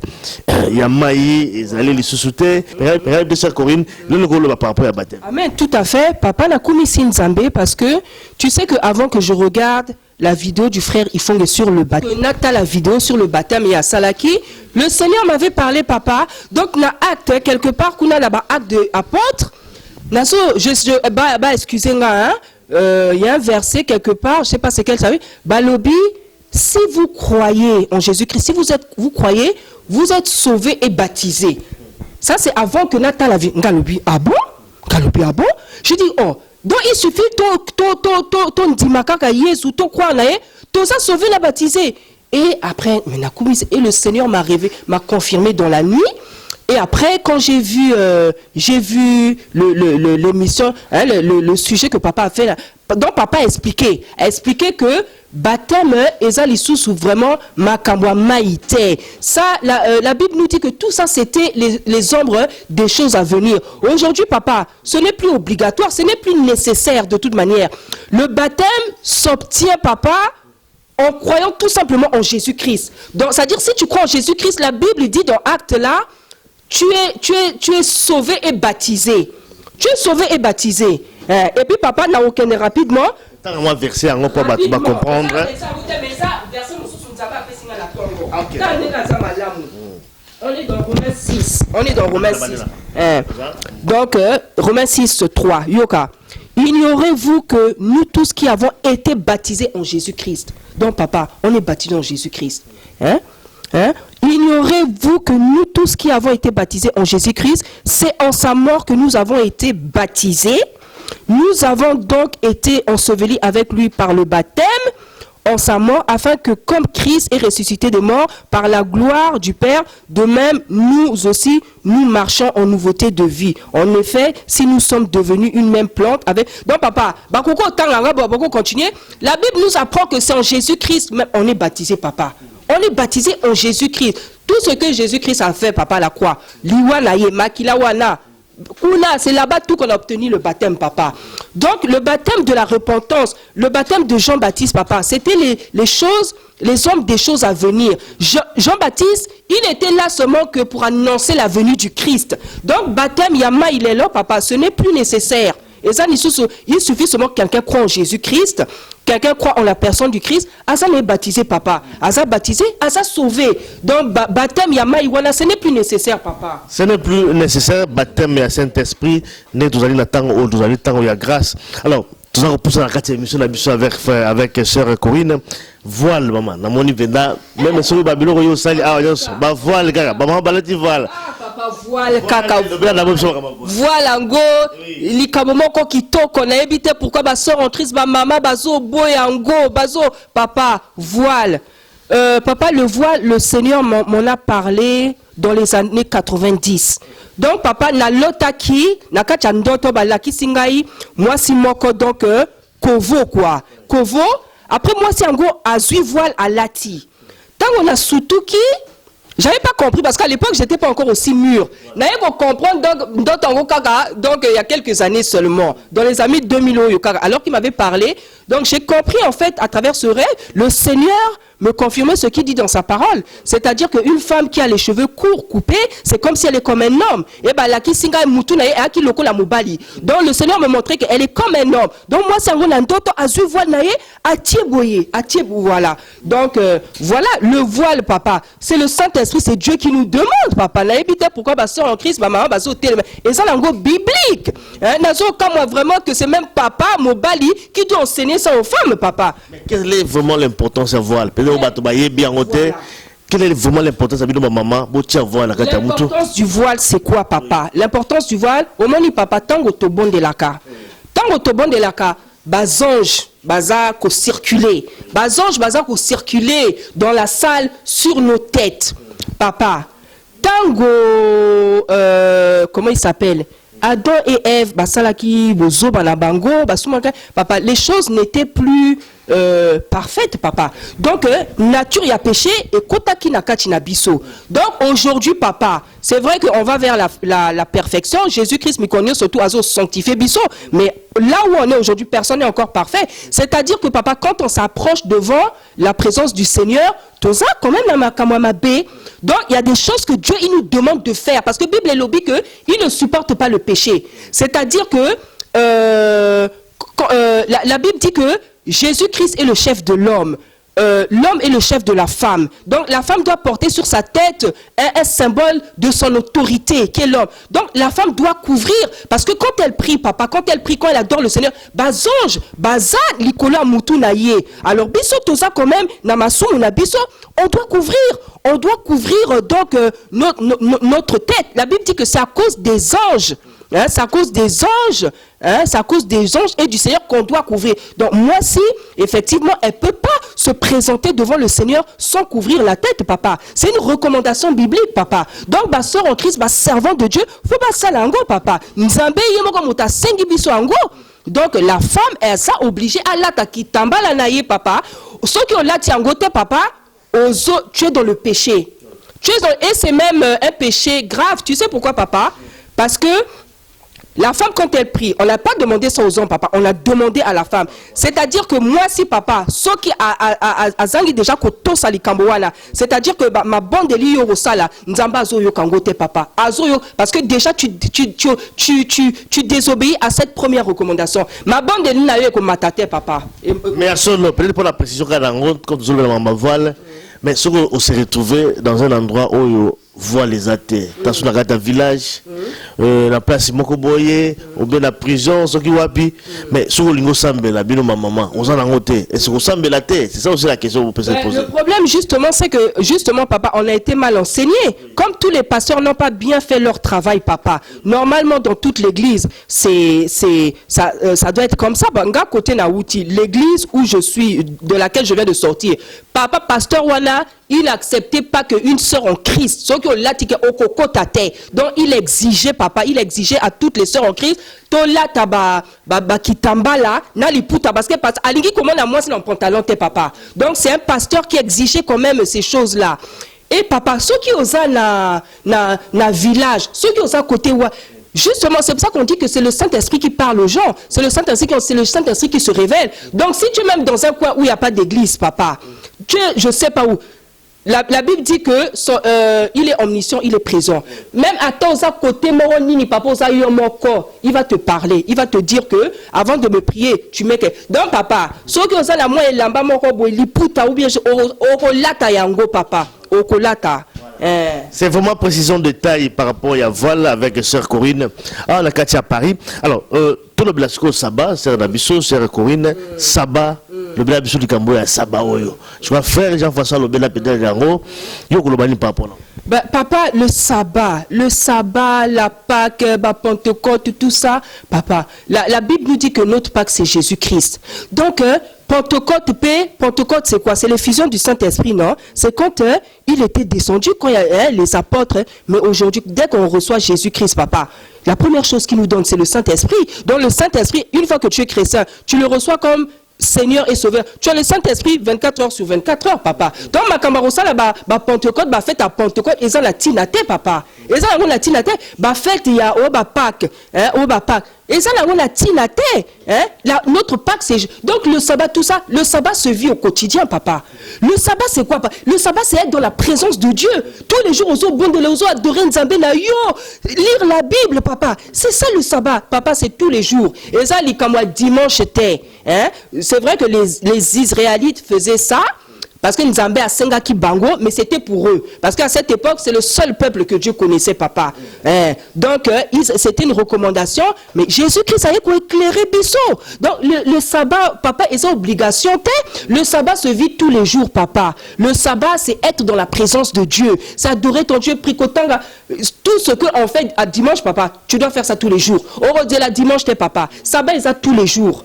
il y a Maï, ils allaient les sous-souter. Période de sa Corinne, le rôle par rapport à baptême. Amen, tout à fait. Papa n'a commis Nzambé parce que tu sais qu'avant que je regarde la vidéo du frère Ifongi sur le baptême, Nata la vidéo sur le baptême et à Salaki, le Seigneur m'avait parlé, papa. Donc, na acte quelque part, qu'on a là-bas acte de apôtre. Excusez-moi, hein. Il y a un verset quelque part, je ne sais pas c'est quel, ça veut. Balobi, si vous croyez en Jésus-Christ, si vous croyez, vous êtes sauvés et baptisés. Ça, c'est avant que Nathan la vie. Galobi, ah bon? Galobi, ah bon? Je dis, oh, donc il suffit, ton dimakaka Yesu, ton quoi, ton ça sauvé, la baptisé. Et après, et le Seigneur m'a confirmé dans la nuit. Et après, quand j'ai vu l'émission, hein, le sujet que papa a fait, là, donc papa a expliqué que baptême ezalisous vraiment makamwa maïté. Ça, la Bible nous dit que tout ça c'était les ombres des choses à venir. Aujourd'hui, papa, ce n'est plus obligatoire, ce n'est plus nécessaire de toute manière. Le baptême s'obtient, papa, en croyant tout simplement en Jésus-Christ. Donc, c'est-à-dire, si tu crois en Jésus-Christ, la Bible dit dans Actes là, tu es sauvé et baptisé. Tu es sauvé et baptisé. Et puis papa n'a aucun rapidement. Tant verset on peut comprendre. On est dans Romains 6. Donc Romains 6 3. Yoka. Ignorez-vous que nous tous qui avons été baptisés en Jésus-Christ. Donc papa, on est baptisés en Jésus-Christ. Ignorez-vous que nous tous qui avons été baptisés en Jésus-Christ, c'est en sa mort que nous avons été baptisés. Nous avons donc été ensevelis avec lui par le baptême en sa mort, afin que comme Christ est ressuscité des morts par la gloire du Père, de même nous aussi, nous marchons en nouveauté de vie. En effet, si nous sommes devenus une même plante avec... Donc papa, continuer. La Bible nous apprend que c'est en Jésus-Christ, même on est baptisé, papa. On est baptisé en Jésus-Christ. Tout ce que Jésus-Christ a fait, papa, la croix. Liwana ye makilawana. C'est là-bas tout qu'on a obtenu le baptême, papa. Donc, le baptême de la repentance, le baptême de Jean-Baptiste, papa, c'était les hommes des choses à venir. Jean-Baptiste, il était là seulement que pour annoncer la venue du Christ. Donc, baptême, Yama, il est là, papa, ce n'est plus nécessaire. Et ça, il suffit seulement que quelqu'un croit en Jésus-Christ, quelqu'un croit en la personne du Christ, Asa est baptisé, papa. Asa baptisé, Asa sauvé. Donc, baptême, Yama, Iwana, ce n'est plus nécessaire, papa. Ce n'est plus nécessaire, baptême, il y a Saint-Esprit, né, nous allons attendre, nous allons attendre, il y a grâce. Alors, Tout ça repousse la carte émission avec sœur Corinne. Voile, maman. Dans mon niveau, même si vous avez un sali, voile, gaga. Maman, balati voile. Papa, voile, caca. Voile, ango. Les camomoko qui toquent, on a évité pourquoi ma soeur en crise, ma maman, bazo, boy, ango, bazo. Papa, voile. Papa, le voile, le Seigneur m'en a parlé dans les années 90. Donc, papa, na lotaki, na kachandoto balaki singai, moi si moko donc kovo quoi. Kovo, après moi si ango azui voile à lati. Tant on a sutuki, j'avais pas compris parce qu'à l'époque j'étais pas encore aussi mûr. N'avais pas comprendre donc il y a quelques années seulement, dans les années 2000 alors qu'il m'avait parlé. Donc j'ai compris en fait à travers ce rêve, le Seigneur me confirmait ce qu'il dit dans sa parole. C'est-à-dire qu'une femme qui a les cheveux courts, coupés, c'est comme si elle est comme un homme. Et ben la kisinga mutuna et aki loko la mubali. Donc le Seigneur me montrait qu'elle est comme un homme. Donc moi c'est un ndoto azu voile nae atieboye, voilà. Donc voilà le voile papa. C'est le Saint-Esprit, c'est Dieu qui nous demande papa. Na évité pourquoi ma soeur en Christ, ma maman baso télé. Et ça l'ango biblique. Nazo comme moi vraiment que c'est même papa mobali qui doit enseigner ça aux femmes papa. Mais quelle est vraiment l'importance du voile? Quelle est vraiment l'importance de ma maman? L'importance du voile, c'est quoi, papa? L'importance du voile, au moment où papa, tango to bon de la ka. Tango to bon de la ka, bazange, baza ko circuler. Bazange, baza ko circuler dans la salle sur nos têtes. Papa, tango, comment il s'appelle? Adam et Ève, basalaki, bozo, banabango, papa, les choses n'étaient plus parfaites, papa. Donc, nature y a péché et kotaki nakati na biso. Donc, aujourd'hui, papa, c'est vrai qu'on va vers la perfection. Jésus-Christ me connaît surtout à sanctifier biso. Mais là où on est aujourd'hui, personne n'est encore parfait. C'est-à-dire que, papa, quand on s'approche devant la présence du Seigneur, tout ça, quand même, donc, il y a des choses que Dieu il nous demande de faire. Parce que la Bible est lobby qu'il ne supporte pas le péché. C'est-à-dire que la Bible dit que Jésus-Christ est le chef de l'homme. L'homme est le chef de la femme. Donc, la femme doit porter sur sa tête un symbole de son autorité, qui est l'homme. Donc, la femme doit couvrir. Parce que quand elle prie, papa, quand elle adore le Seigneur, bazange, bazan, likola mutu naye. Alors, biso toza quand même, namasu nabiso, on doit couvrir. On doit couvrir donc notre tête. La Bible dit que c'est à cause des anges. C'est à cause des anges, c'est à cause des anges et du Seigneur qu'on doit couvrir. Donc moi si, effectivement, elle ne peut pas se présenter devant le Seigneur sans couvrir la tête, papa. C'est une recommandation biblique, papa. Donc ma soeur en Christ, ma servant de Dieu, faut pas ça l'ango, papa. Nzambe yemoko muta sengi biso ango. Donc la femme est ça obligée à l'attaquer. Tambala naye, papa. Ceux qui ont lati ango te, papa, tu es dans le péché. Et c'est même un péché grave. Tu sais pourquoi, papa? Parce que la femme, quand elle prie, on n'a pas demandé ça aux hommes, papa. On a demandé à la femme. C'est-à-dire que moi, si papa, ce qui a zangi déjà koto sali kamboana, c'est-à-dire que ma bande de liyo sala, nzamba azoyo kangote papa. Azoyo, parce que déjà tu désobéis à cette première recommandation. Ma bande de liyo nayo ko matate papa. Mais à ce peut-être pour la précision quand vous avez ma voile, mais ce qu'on s'est retrouvé dans un endroit où voit les athées. Dans un village, la place Mokoboye, ou bien la prison, ce qui wapi. Mais sur le sambe, la bino ma maman, on s'en a noté. Est-ce qu'on sambe la tête? C'est ça aussi la question que vous pouvez poser. Le problème, justement, c'est que, justement, papa, on a été mal enseigné. Comme tous les pasteurs n'ont pas bien fait leur travail, papa. Normalement, dans toute l'église, ça doit être comme ça. Banga côté Naouti, l'église où je suis, de laquelle je viens de sortir. Papa, pasteur Wana, il n'acceptait pas qu'une sœur en Christ, ceux qui ont latiqué au coco tate. Donc il exigeait, papa, il exigeait à toutes les sœurs en Christ, tola taba kitambala na liputa parce que alingi comment na moi c'est dans pantalon te papa. Donc c'est un pasteur qui exigeait quand même ces choses-là. Et papa, ceux qui osent na village, ceux qui osent à côté justement, c'est pour ça qu'on dit que c'est le Saint-Esprit qui parle aux gens. C'est le Saint-Esprit qui se révèle. Donc si tu es même dans un coin où il n'y a pas d'église, papa, je ne sais pas où. La Bible dit que il est omniscient, il est présent. Même à ton côté, il va te parler, il va te dire que avant de me prier, tu mets que. Donc papa, ceux qui ont la moi lamba moko liputa ou bien okolata yango papa, okolata. C'est vraiment précision de taille par rapport à voile avec sœur Corinne. Ah, la Katia à Paris. Alors, tout le blasco sabbat, c'est Nabiso, c'est Corinne, sabbat, le blasco du Camboya, sabbat. Je crois frère Jean-François le bel pédale d'Ango, yo kolobani papa. Papa, le sabbat, la Pâque, la Pentecôte, tout ça, papa, la Bible nous dit que notre Pâque c'est Jésus-Christ. Donc, Pentecôte, c'est quoi? C'est l'effusion du Saint-Esprit, non? C'est quand il était descendu, quand il y a les apôtres, mais aujourd'hui, dès qu'on reçoit Jésus-Christ, papa, la première chose qu'il nous donne, c'est le Saint-Esprit. Donc le Saint-Esprit, une fois que tu es chrétien, tu le reçois comme Seigneur et Sauveur. Tu as le Saint-Esprit 24 heures sur 24 heures, papa. Donc ma camarosa là, Pentecôte, fête à Pentecôte, ils ont la tinate, papa. Ils ont la tinate, fête il y a Pâques, Pâques. Et ça, là, on a tinate, notre Pâques, c'est... Donc, le sabbat, tout ça, le sabbat se vit au quotidien, papa. Le sabbat, c'est quoi, papa? Le sabbat, c'est être dans la présence de Dieu. Tous les jours, on se adorer Nzambe na yo, lire la Bible, papa. C'est ça, le sabbat. Papa, c'est tous les jours. Et ça, dimanche, était. C'est vrai que les Israélites faisaient ça, parce que Nzambe a Sengaki Bango, mais c'était pour eux. Parce qu'à cette époque, c'est le seul peuple que Dieu connaissait, papa. Donc, c'était une recommandation, mais Jésus-Christ a éclairé Bissot. Donc, le sabbat, papa, et c'est obligation. Le sabbat se vit tous les jours, papa. Le sabbat, c'est être dans la présence de Dieu. C'est adorer ton Dieu, pricotanga. Tout ce qu'on fait à dimanche, papa, tu dois faire ça tous les jours. Au de la dimanche, t'es papa. Sabbat, ils ont tous les jours.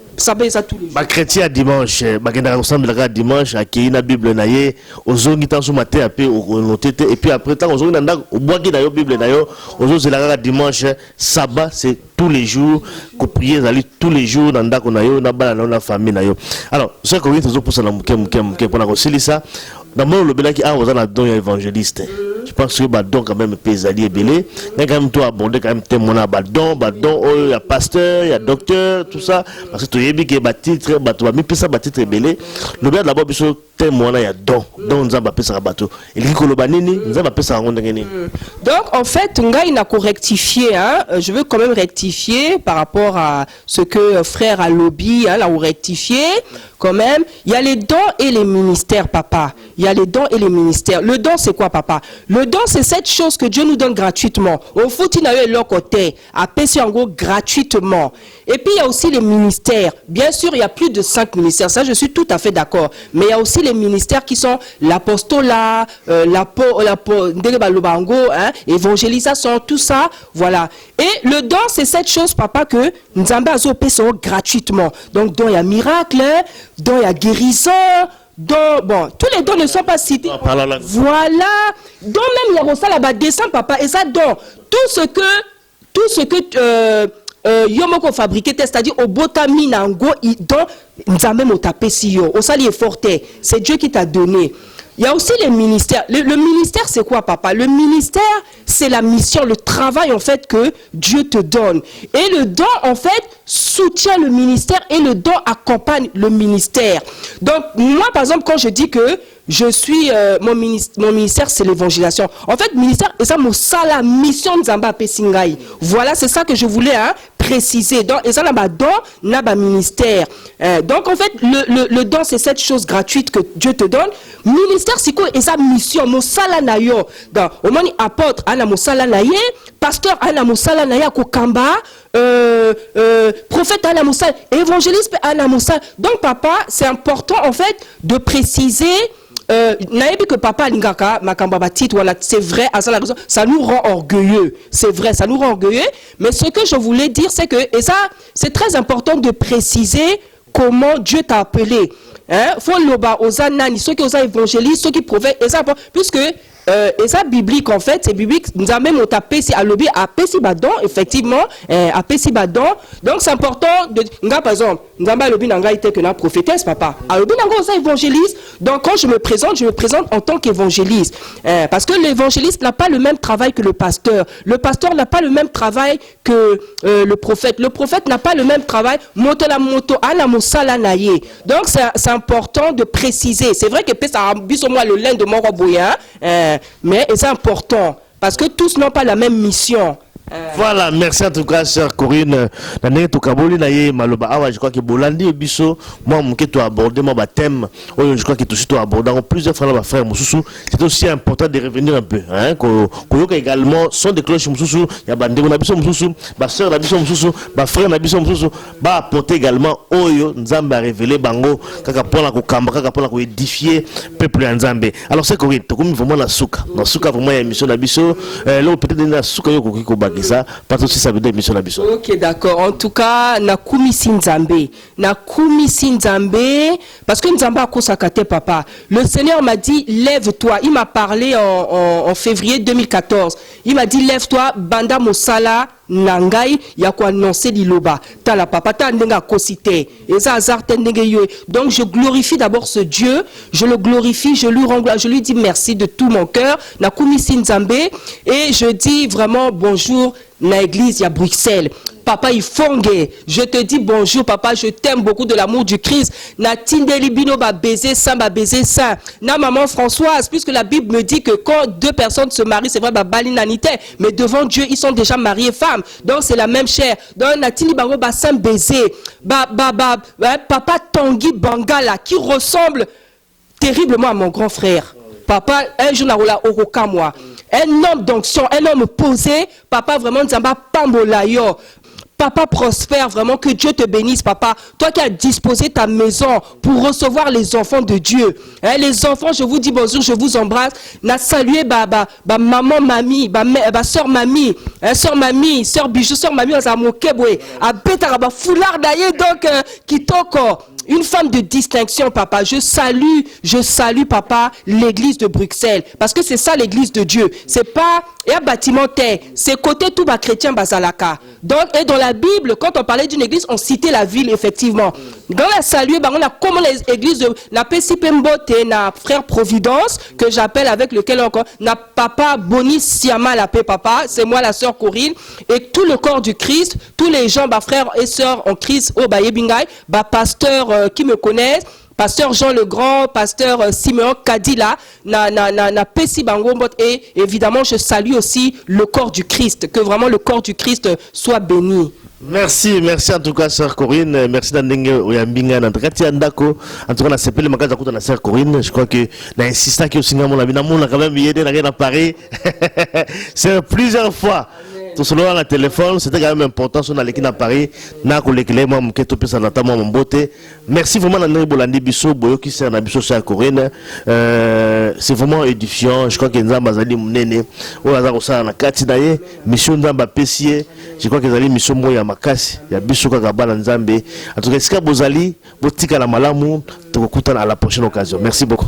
Ba chrétien dimanche, ba kenda ensemble la dimanche aki na Bible na ye, ozongi tan so matin après au noté et puis après tant ozongi na o boaki na yo Bible na yo, ozo la dimanche, sabbat c'est tous les jours, que prier aller tous les jours dans ndako na yo na bala na famille na yo. Alors, ce que vous êtes pour ça na muke pour la ça. D'abord le belaki a ozana don évangéliste. Je pense que donc quand même pesali belé, quand même toi aborder quand même témoin badon, il y a pasteur, il y a docteur, tout ça parce que tu yebi que batitre bato ba mi pesa batitre belé. Le bien d'abord biso témoin il y a don nzamba pesa bato. Et li koloba nini nzamba pesa ngonde ngeni. Donc en fait ngai na rectifier je veux quand même rectifier par rapport à ce que frère Alobi l'a rectifié quand même, il y a les dons et les ministères, papa. Il y a les dons et les ministères. Le don, c'est quoi, papa? Le don, c'est cette chose que Dieu nous donne gratuitement. Au foot, il y a eu leur côté, à PC en gros, gratuitement. Et puis, il y a aussi les ministères. Bien sûr, il y a plus de 5 ministères. Ça, je suis tout à fait d'accord. Mais il y a aussi les ministères qui sont l'apostolat, évangélisation, tout ça. Voilà. Et le don, c'est cette chose, papa, que Nzambe a zopé gratuitement. Donc, don, il y a miracle, don, il y a guérison, don, bon, tous les dons ne sont pas cités. Voilà. Don, même, il y a ça là-bas, descend, papa, et ça, don, tout ce que Yomoko fabriqué, c'est-à-dire au botami nango, don, Nzambe motapé si yo, au sali est forte, c'est Dieu qui t'a donné. Il y a aussi les ministères. Le ministère, c'est quoi, papa? Le ministère, c'est la mission, le travail, en fait, que Dieu te donne. Et le don, en fait, soutient le ministère et le don accompagne le ministère. Donc, moi, par exemple, quand je dis que je suis, mon ministère, c'est l'évangélisation. En fait, ministère, et ça, la mission de Nzamba Pesingai. Voilà, c'est ça que je voulais préciser. Donc, et ça, n'a pas don, n'a pas ministère. Donc, en fait, le don, c'est cette chose gratuite que Dieu te donne. Ministère, c'est quoi? Et sa mission, Mosala Nayo. Donc, au moins, apôtre, Anna Mosala Naye, pasteur, Anna Mosala Naye, Kokamba, prophète, Anna Mosala, évangéliste, Anna Mosala. Donc, papa, c'est important, en fait, de préciser. Naïbi que papa Lingaka, Makamba titre, voilà, c'est vrai, ça nous rend orgueilleux. C'est vrai, ça nous rend orgueilleux. Mais ce que je voulais dire, c'est que, et ça, c'est très important de préciser comment Dieu t'a appelé. Faut loba aux anani, ceux qui ont évangélistes, ceux qui prophètent, et ça, puisque et ça biblique en fait, c'est biblique. Nous avons même tapé si à lobby à Pessi Badon, effectivement, à Pessi Badon. Donc c'est important de, par exemple, nous avons lobby n'anga été que na prophétesse, papa. À lobby n'anga aussi évangéliste. Donc quand je me présente en tant qu'évangéliste, parce que l'évangéliste n'a pas le même travail que le pasteur. Le pasteur n'a pas le même travail que le prophète. Le prophète n'a pas le même travail. Moto la moto, ana mosala naye. Donc c'est important de préciser. C'est vrai que ça a bis au moins le lin de Moroboya. Mais c'est important parce que tous n'ont pas la même mission. Voilà, merci en tout cas, sœur Corinne. Je crois que Bolandi et Bisso, moi, je suis abordé mon thème. Je crois que tu suis abordé plusieurs fois dans frère Moussou. C'est aussi important de revenir un peu. Koyoka également, son de cloche Moussou, il y a Bandé Nabiso Moussou, ma sœur Nabiso Moussou, ma frère Nabiso Moussou, va apporter également Oyo, Nzamba révélé Bango, Kaka pour la Kamba, Kaka pour la édifier peuple Nzambé. Alors, c'est Corinne, tu as vraiment la souka. La souka, vraiment, il y a une mission Nabiso. Là, peut-être la souka, ça, parce que ça veut dire mission Nabiso. Ok, d'accord. En tout cas, Nakumi Sinzambe. Nakumi Sinzambe. Parce que Nzamba a consacré papa. Le Seigneur m'a dit, lève-toi. Il m'a parlé en février 2014. Il m'a dit, lève-toi, Banda Mosala. Nangai, il y a quoi annoncer l'iloba. T'as la papa, t'as n'enga kosite. Et ça, hasard, donc je glorifie d'abord ce Dieu. Je le glorifie, je lui rends gloire, je lui dis merci de tout mon cœur. Nakumi Sinzambe. Et je dis vraiment bonjour, na église, il y a Bruxelles. Papa Ifongue, je te dis bonjour papa, je t'aime beaucoup de l'amour du Christ. Na tindeli bino ba baiser ça, ba baiser ça. Na maman Françoise, puisque la Bible me dit que quand deux personnes se marient, c'est vrai, ba balinanité, mais devant Dieu, ils sont déjà mariés femmes. Donc c'est la même chair. Donc na tindi bango ba sam baiser. Papa Tanguy Bangala, qui ressemble terriblement à mon grand frère. Papa, un jour, moi. Un homme d'onction, un homme posé. Papa, vraiment, Nzamba Pambolayo. Papa prospère, vraiment, que Dieu te bénisse, papa. Toi qui as disposé ta maison pour recevoir les enfants de Dieu. Hein, les enfants, je vous dis bonjour, je vous embrasse. Na salué, maman, mamie, soeur mamie, soeur mamie, soeur bijou, soeur mamie, on s'est moqué, à Bétaraba, foulard d'ailleurs, donc, Kitoko. Une femme de distinction, papa. Je salue, papa, l'église de Bruxelles. Parce que c'est ça l'église de Dieu. C'est pas un bâtiment terre. C'est côté tout bas chrétien Bazalaka. Donc, et dans la Bible, quand on parlait d'une église, on citait la ville, effectivement. Dans la saluer, on a comme l'église de la Pesipembote, na frère Providence, que j'appelle avec lequel encore, na papa Boni Siama la paix, papa. C'est moi, la sœur Corinne. Et tout le corps du Christ, tous les gens, frères et sœurs en Christ, au Bayebingay, pasteur qui me connaissent, pasteur Jean le Grand, pasteur Simeon Kadila, na Pessi Bangombot, et évidemment je salue aussi le corps du Christ, que vraiment le corps du Christ soit béni. Merci en tout cas, sœur Corinne. Merci d'Andenge Oyambinga, Nandrati Andako. En tout cas, on a séparé le magasin de la sœur Corinne. Je crois que l'insistant qui est au Singamon, la Binamon, a quand même aidé, n'a rien à Paris. C'est plusieurs fois. Tout cela le téléphone, c'était quand même important. On a l'équipe à Paris, n'a que l'éclair, moi, mon keto pisa notamment mon beauté. Merci vraiment d'Andenge Bolandi Bisso, Boyo qui sert à Bisso sœur Corinne. C'est vraiment édifiant. Je crois que Nzamba Zali Mounene, au hasard au sein na kati daye, mission Nzamba Pessier. Je crois que Zali mission Moya Makasi, il y a Bisso Kagabala Nzambe. En tout cas, Ska Bozali, Botika la Malamu, te recontente à la prochaine occasion. Merci beaucoup.